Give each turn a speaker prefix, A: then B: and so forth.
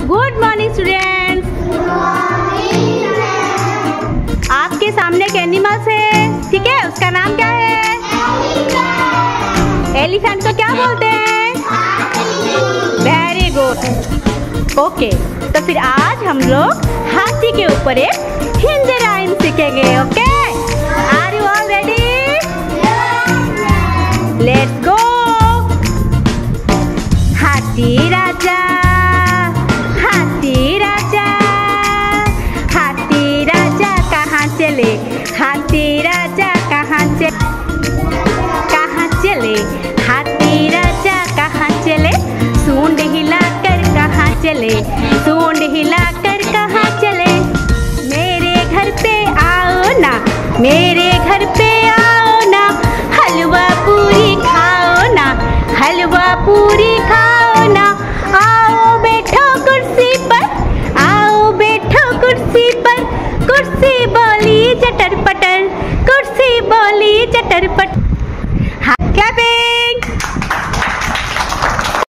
A: Good morning students. आपके सामने एक एनिमल्स है, ठीक है, उसका नाम क्या है? एलिफेंट को क्या बोलते हैं? Very good. ओके, तो फिर आज हम लोग हाथी के ऊपर एक हिंदी राइम सीखेंगे। Okay, are you all ready? Let's